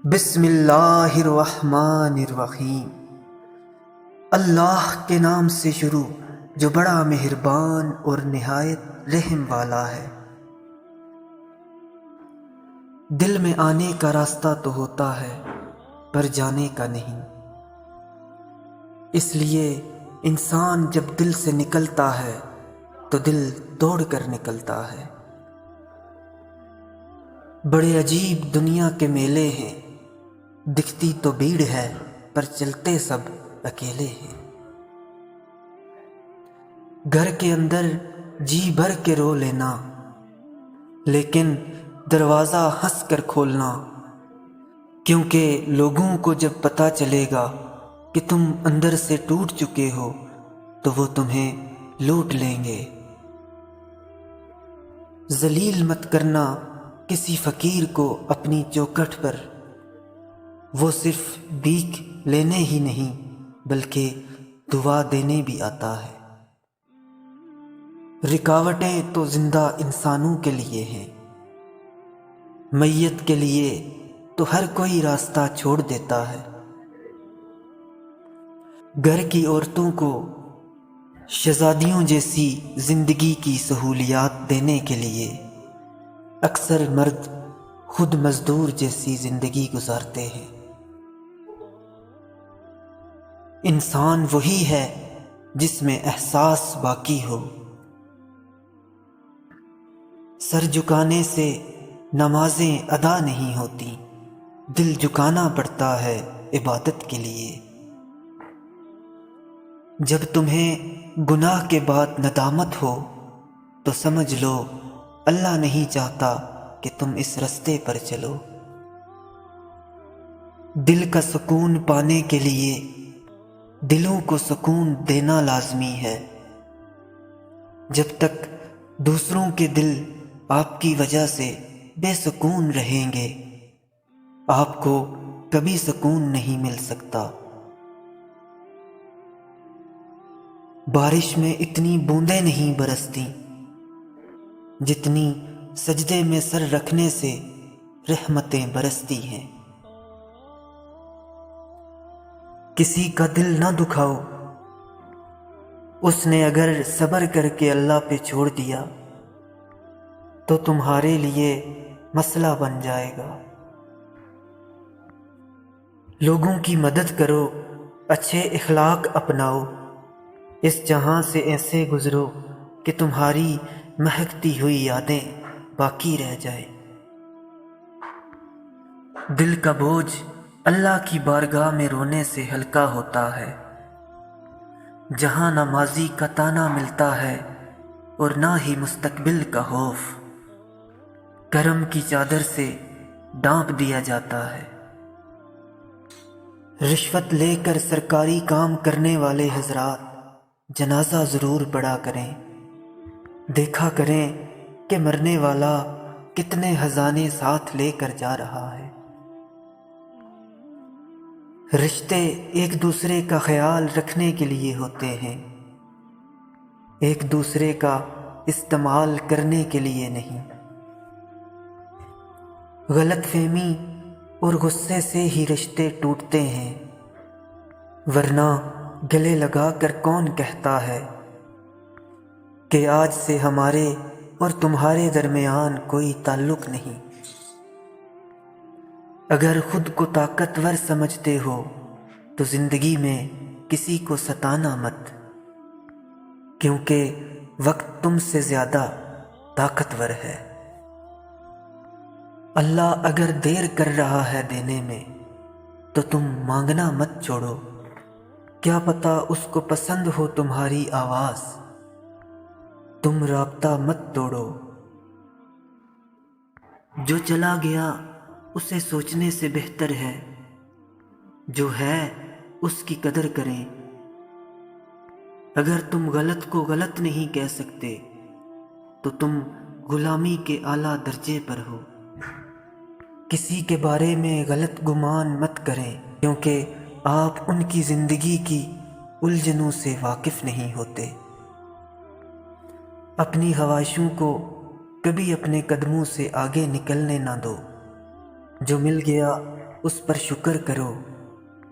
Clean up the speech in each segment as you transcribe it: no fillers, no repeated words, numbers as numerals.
بسم اللہ الرحمن الرحیم۔ اللہ کے نام سے شروع جو بڑا مہربان اور نہایت رحم والا ہے۔ دل میں آنے کا راستہ تو ہوتا ہے پر جانے کا نہیں، اس لیے انسان جب دل سے نکلتا ہے تو دل دوڑ کر نکلتا ہے۔ بڑے عجیب دنیا کے میلے ہیں، دکھتی تو بھیڑ ہے پر چلتے سب اکیلے ہیں۔ گھر کے اندر جی بھر کے رو لینا، لیکن دروازہ ہنس کر کھولنا، کیونکہ لوگوں کو جب پتہ چلے گا کہ تم اندر سے ٹوٹ چکے ہو تو وہ تمہیں لوٹ لیں گے۔ ذلیل مت کرنا کسی فقیر کو اپنی چوکھٹ پر، وہ صرف بھیک لینے ہی نہیں بلکہ دعا دینے بھی آتا ہے۔ رکاوٹیں تو زندہ انسانوں کے لیے ہیں، میت کے لیے تو ہر کوئی راستہ چھوڑ دیتا ہے۔ گھر کی عورتوں کو شہزادیوں جیسی زندگی کی سہولیات دینے کے لیے اکثر مرد خود مزدور جیسی زندگی گزارتے ہیں۔ انسان وہی ہے جس میں احساس باقی ہو۔ سر جھکانے سے نمازیں ادا نہیں ہوتی، دل جھکانا پڑتا ہے عبادت کے لیے۔ جب تمہیں گناہ کے بعد ندامت ہو تو سمجھ لو اللہ نہیں چاہتا کہ تم اس رستے پر چلو۔ دل کا سکون پانے کے لیے دلوں کو سکون دینا لازمی ہے۔ جب تک دوسروں کے دل آپ کی وجہ سے بے سکون رہیں گے، آپ کو کبھی سکون نہیں مل سکتا۔ بارش میں اتنی بوندیں نہیں برستی جتنی سجدے میں سر رکھنے سے رحمتیں برستی ہیں۔ کسی کا دل نہ دکھاؤ، اس نے اگر صبر کر کے اللہ پہ چھوڑ دیا تو تمہارے لیے مسئلہ بن جائے گا۔ لوگوں کی مدد کرو، اچھے اخلاق اپناؤ، اس جہاں سے ایسے گزرو کہ تمہاری مہکتی ہوئی یادیں باقی رہ جائیں۔ دل کا بوجھ اللہ کی بارگاہ میں رونے سے ہلکا ہوتا ہے، جہاں نہ ماضی کا تانا ملتا ہے اور نہ ہی مستقبل کا خوف، کرم کی چادر سے ڈھانپ دیا جاتا ہے۔ رشوت لے کر سرکاری کام کرنے والے حضرات جنازہ ضرور پڑھا کریں، دیکھا کریں کہ مرنے والا کتنے خزانے ساتھ لے کر جا رہا ہے۔ رشتے ایک دوسرے کا خیال رکھنے کے لیے ہوتے ہیں، ایک دوسرے کا استعمال کرنے کے لیے نہیں۔ غلط فہمی اور غصے سے ہی رشتے ٹوٹتے ہیں، ورنہ گلے لگا کر کون کہتا ہے کہ آج سے ہمارے اور تمہارے درمیان کوئی تعلق نہیں۔ اگر خود کو طاقتور سمجھتے ہو تو زندگی میں کسی کو ستانا مت، کیونکہ وقت تم سے زیادہ طاقتور ہے۔ اللہ اگر دیر کر رہا ہے دینے میں تو تم مانگنا مت چھوڑو، کیا پتہ اس کو پسند ہو تمہاری آواز، تم رابطہ مت توڑو۔ جو چلا گیا اسے سوچنے سے بہتر ہے جو ہے اس کی قدر کریں۔ اگر تم غلط کو غلط نہیں کہہ سکتے تو تم غلامی کے اعلیٰ درجے پر ہو۔ کسی کے بارے میں غلط گمان مت کریں، کیونکہ آپ ان کی زندگی کی الجھنوں سے واقف نہیں ہوتے۔ اپنی خواہشوں کو کبھی اپنے قدموں سے آگے نکلنے نہ دو، جو مل گیا اس پر شکر کرو،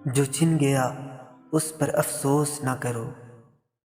جو چھن گیا اس پر افسوس نہ کرو۔